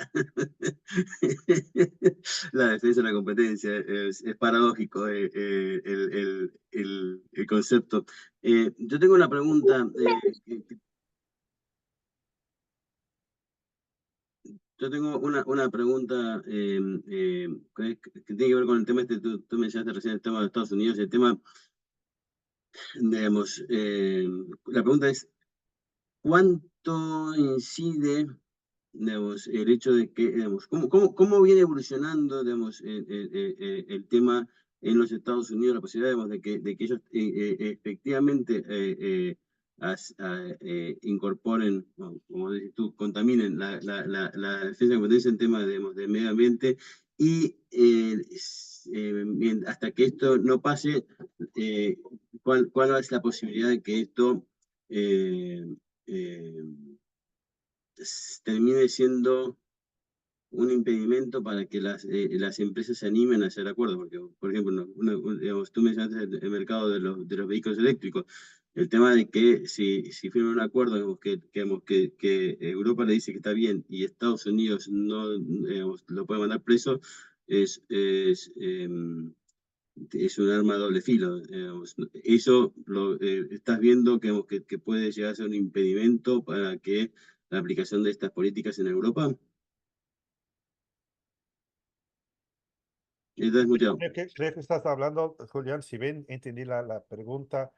la defensa de la competencia. Es paradójico el concepto. Yo tengo una pregunta. Yo tengo una pregunta que tiene que ver con el tema este. Tú mencionaste recién el tema de Estados Unidos. El tema, digamos, la pregunta es, ¿cuánto incide, digamos, el hecho de que, digamos, cómo viene evolucionando, digamos, el tema en los Estados Unidos, la posibilidad, digamos, de que ellos efectivamente incorporen, como dices tú, contaminen la defensa de la competencia en temas, digamos, de medio ambiente y hasta que esto no pase, ¿cuál es la posibilidad de que esto termine siendo un impedimento para que las empresas se animen a hacer acuerdos? Porque, por ejemplo, digamos, tú mencionaste el mercado de los vehículos eléctricos. El tema de que si firman un acuerdo, digamos, que Europa le dice que está bien y Estados Unidos no, digamos, lo puede mandar preso, es un arma de doble filo. Digamos. Eso estás viendo que puede llegar a ser un impedimento para que la aplicación de estas políticas en Europa. Estás muteado. Creo que estás hablando, Julián, si bien entendí la pregunta,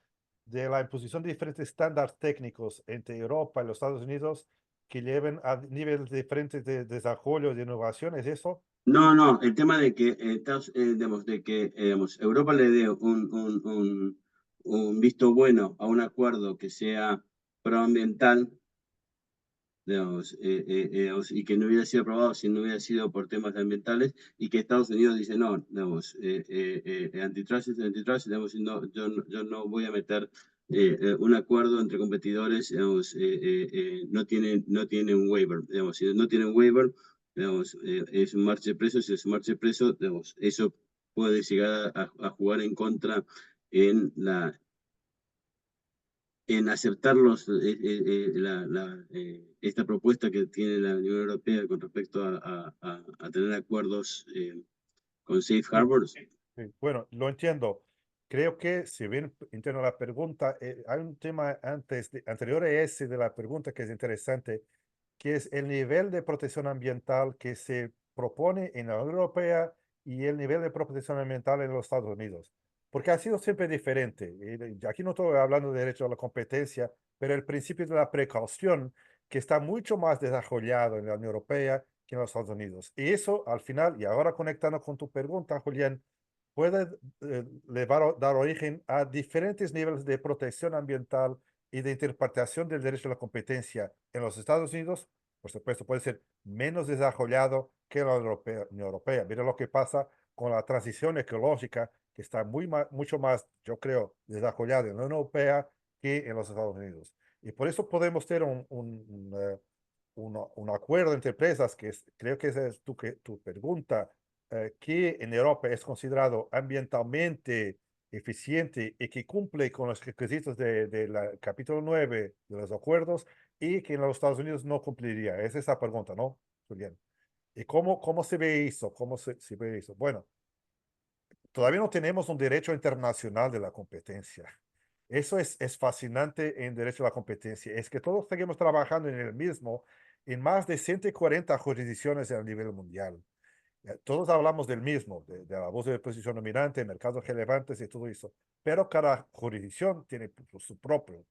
de la imposición de diferentes estándares técnicos entre Europa y los Estados Unidos que lleven a niveles diferentes de desarrollo y de innovación, ¿es eso? No, el tema de que, digamos, digamos, Europa le dé un visto bueno a un acuerdo que sea proambiental, digamos, y que no hubiera sido aprobado si no hubiera sido por temas ambientales, y que Estados Unidos dice, no, digamos, antitrust es antitrust, digamos, yo no voy a meter un acuerdo entre competidores, digamos, no tiene un waiver, digamos, si no tiene un waiver, digamos, es un marcha de precios, si es un marcha de precios, digamos, eso puede llegar a jugar en contra en la en aceptar esta propuesta que tiene la Unión Europea con respecto a tener acuerdos con safe harbors? Sí, bueno, lo entiendo. Creo que, si bien entiendo la pregunta, hay un tema anterior a ese de la pregunta que es interesante, que es el nivel de protección ambiental que se propone en la Unión Europea y el nivel de protección ambiental en los Estados Unidos. Porque ha sido siempre diferente. Aquí no estoy hablando de derecho a la competencia, pero el principio de la precaución, que está mucho más desarrollado en la Unión Europea que en los Estados Unidos. Y eso, al final, y ahora conectando con tu pregunta, Julián, puede dar origen a diferentes niveles de protección ambiental y de interpretación del derecho a la competencia en los Estados Unidos. Por supuesto, puede ser menos desarrollado que en la Unión Europea. Mira lo que pasa con la transición ecológica, que está mucho más, yo creo, desarrollada en la Unión Europea que en los Estados Unidos. Y por eso podemos tener un acuerdo entre empresas, creo que esa es tu pregunta, que en Europa es considerado ambientalmente eficiente y que cumple con los requisitos del capítulo 9 de los acuerdos, y que en los Estados Unidos no cumpliría. Es esa pregunta, ¿no, Julián? ¿Y cómo se ve eso? ¿Cómo se ve eso? Bueno, todavía no tenemos un derecho internacional de la competencia. Eso es fascinante en derecho a la competencia. Es que todos seguimos trabajando en el mismo, en más de 140 jurisdicciones a nivel mundial. Todos hablamos del mismo, del abuso de posición dominante, mercados relevantes y todo eso. Pero cada jurisdicción tiene su propio.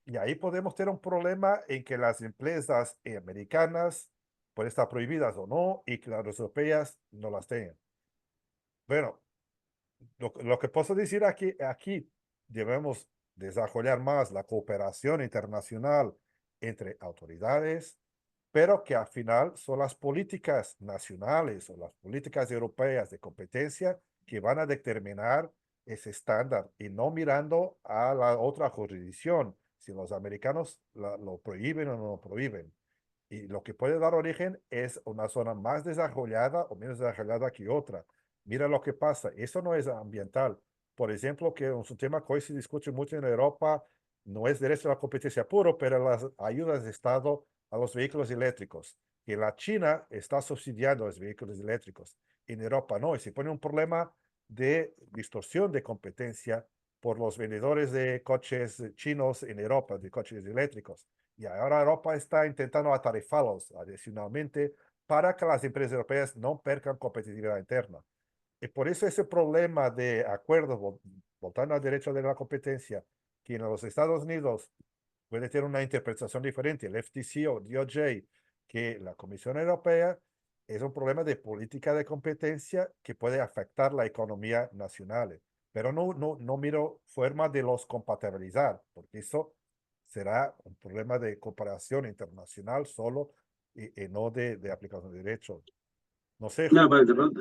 Y ahí podemos tener un problema en que las empresas americanas pueden estar prohibidas o no, y que las europeas no las tengan. Bueno, lo que puedo decir aquí debemos desarrollar más la cooperación internacional entre autoridades, pero que al final son las políticas nacionales o las políticas europeas de competencia que van a determinar ese estándar, y no mirando a la otra jurisdicción, si los americanos lo prohíben o no lo prohíben. Y lo que puede dar origen es una zona más desarrollada o menos desarrollada que otra. Mira lo que pasa. Eso no es ambiental. Por ejemplo, que es un tema que hoy se discute mucho en Europa, no es derecho a la competencia puro, pero las ayudas de Estado a los vehículos eléctricos. Que la China está subsidiando los vehículos eléctricos. En Europa no. Y se pone un problema de distorsión de competencia por los vendedores de coches chinos en Europa, de coches eléctricos. Y ahora Europa está intentando atarifarlos adicionalmente para que las empresas europeas no percan competitividad interna. Y por eso ese problema de acuerdos, voltando al derecho de la competencia, que en los Estados Unidos puede tener una interpretación diferente, el FTC o DOJ, que la Comisión Europea, es un problema de política de competencia que puede afectar la economía nacional. Pero no miro forma de los compatibilizar, porque eso será un problema de cooperación internacional solo, y no de aplicación de derecho. No sé, No, pero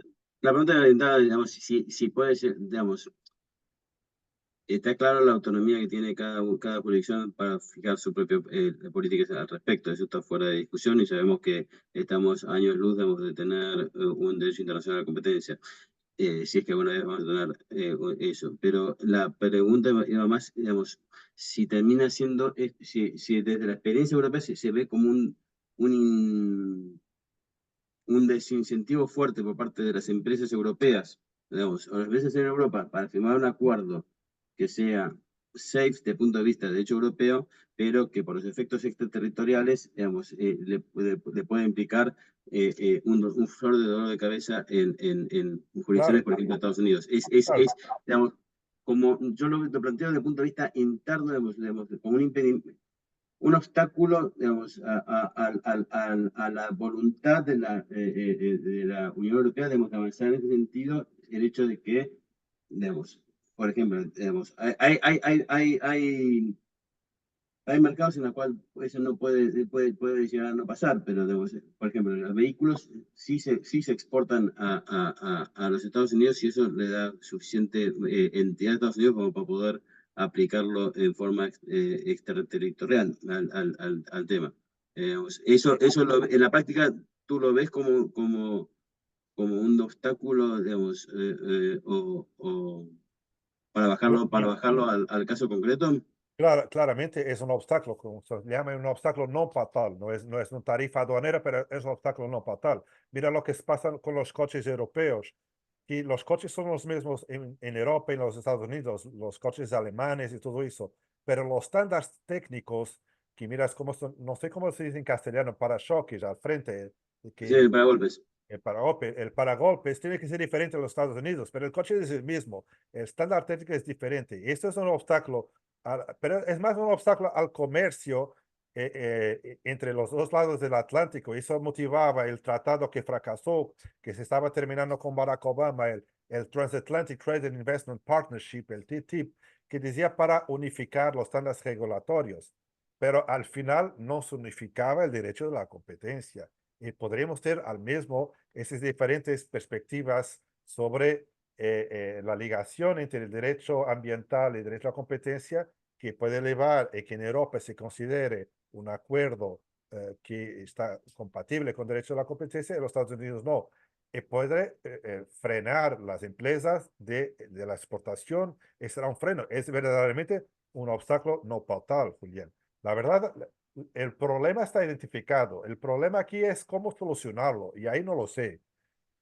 la pregunta orientada, digamos, si puede ser, digamos, está claro la autonomía que tiene cada jurisdicción para fijar su propia política al respecto. Eso está fuera de discusión y sabemos que estamos años luz de tener un derecho internacional de competencia. Si es que alguna vez vamos a tener eso. Pero la pregunta iba más, digamos, si termina siendo, si desde la experiencia europea se ve como un desincentivo fuerte por parte de las empresas europeas, digamos, o las empresas en Europa, para firmar un acuerdo que sea safe desde el punto de vista de derecho europeo, pero que por los efectos extraterritoriales, digamos, le puede implicar un flor de dolor de cabeza en jurisdicciones, claro, por ejemplo, de Estados Unidos. claro, Digamos, como yo lo planteo desde el punto de vista interno, digamos, como un impedimento, un obstáculo, digamos, a la voluntad de la Unión Europea, digamos, de avanzar en ese sentido, el hecho de que, digamos, por ejemplo, digamos, hay mercados en los cuales eso no puede llegar a no pasar, pero, digamos, por ejemplo, los vehículos sí se exportan a los Estados Unidos, y eso le da suficiente entidad a Estados Unidos como para poder aplicarlo en forma extraterritorial al tema. Eso en la práctica tú lo ves como un obstáculo, digamos, o para bajarlo al caso concreto. Claramente es un obstáculo, como se llama, un obstáculo no fatal, no es una tarifa aduanera, pero es un obstáculo no fatal. Mira lo que pasa con los coches europeos, y los coches son los mismos en Europa y en los Estados Unidos, los coches alemanes y todo eso, pero los estándares técnicos, que miras cómo son, no sé cómo se dice en castellano, parachoques al frente, Sí, para golpes. el paragolpes tiene que ser diferente en los Estados Unidos, pero el coche es el mismo, el estándar técnico es diferente. Y esto es un obstáculo, pero es más un obstáculo al comercio entre los dos lados del Atlántico. Eso motivaba el tratado que fracasó, que se estaba terminando con Barack Obama, el Transatlantic Trade and Investment Partnership, el TTIP, que decía para unificar los estándares regulatorios, pero al final no se unificaba el derecho de la competencia. Y podríamos tener al mismo esas diferentes perspectivas sobre la ligación entre el derecho ambiental y el derecho a la competencia, que puede llevar a que en Europa se considere un acuerdo que está compatible con el derecho a la competencia y en los Estados Unidos no. Y puede frenar las empresas de la exportación. Ese será un freno. Es verdaderamente un obstáculo no fatal, Julián. La verdad, el problema está identificado. El problema aquí es cómo solucionarlo. Y ahí no lo sé,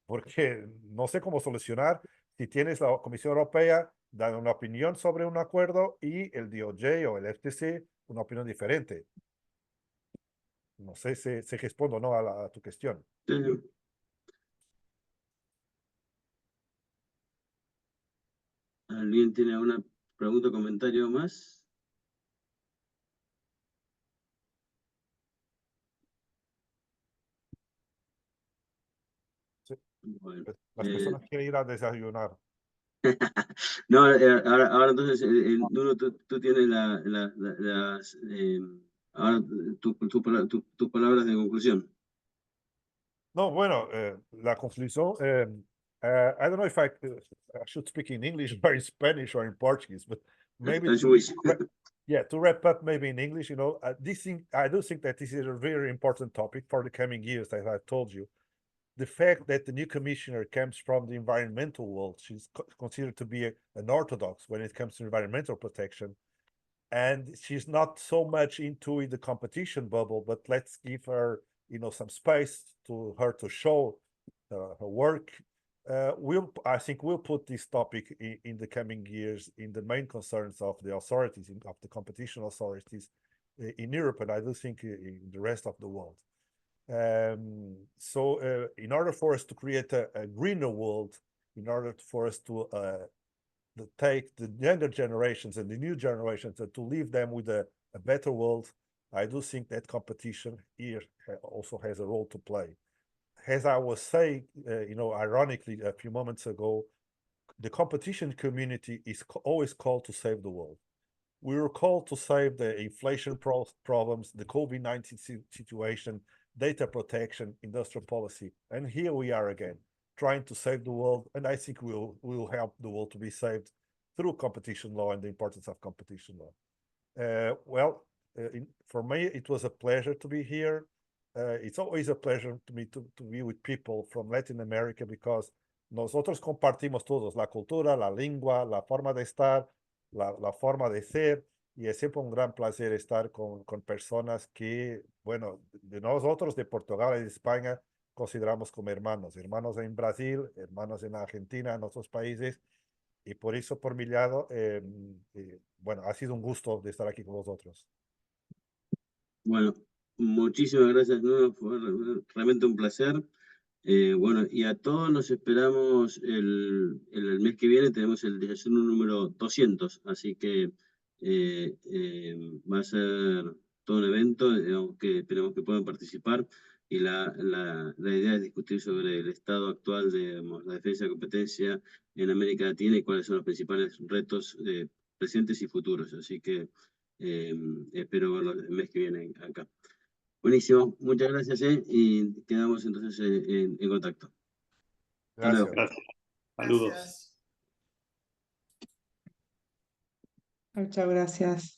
porque no sé cómo solucionar si tienes la Comisión Europea dando una opinión sobre un acuerdo y el DOJ o el FTC una opinión diferente. No sé si respondo o no a tu cuestión. Sí. ¿Alguien tiene alguna pregunta o comentario más? Sí. Bueno, Las personas quieren ir a desayunar. no, ahora entonces, Nuno, tú tienes ahora tus palabras de conclusión. No, bueno, la conclusión, I don't know if I should speak in English or in Spanish or in Portuguese, but maybe As you wish. to wrap up maybe in English, I do think that this is a very important topic for the coming years, as I've told you. The fact that the new commissioner comes from the environmental world, she's considered to be an orthodox when it comes to environmental protection, and she's not so much into the competition bubble, but let's give her some space to her to show her work. I think we'll put this topic in the coming years in the main concerns of the authorities, of the competition authorities in Europe, and I do think in the rest of the world. So in order for us to create a greener world, in order for us to take the younger generations and the new generations and to leave them with a better world, I do think that competition here also has a role to play. As I was saying, ironically, a few moments ago, the competition community is always called to save the world. We were called to save the inflation problems, the COVID-19 situation, data protection, industrial policy. And here we are again, trying to save the world. And I think we'll help the world to be saved through competition law and the importance of competition law. For me, it was a pleasure to be here. It's always a pleasure to me to be with people from Latin America, because nosotros compartimos todos la cultura, la lengua, la forma de estar, la forma de ser, y es siempre un gran placer estar con personas que, bueno, de nosotros de Portugal y de España consideramos como hermanos en Brasil, hermanos en Argentina, en otros países, y por eso, por mi lado, bueno, ha sido un gusto de estar aquí con vosotros. Bueno, muchísimas gracias, Nuno, fue realmente un placer. Bueno, y a todos los esperamos el mes que viene, tenemos el desayuno número 200, así que va a ser todo un evento, que esperemos que puedan participar, y la idea es discutir sobre el estado actual de la defensa de competencia en América Latina y cuáles son los principales retos presentes y futuros, así que espero verlo el mes que viene acá. Buenísimo, muchas gracias, y quedamos entonces en contacto. Gracias. Gracias. Saludos. Muchas gracias.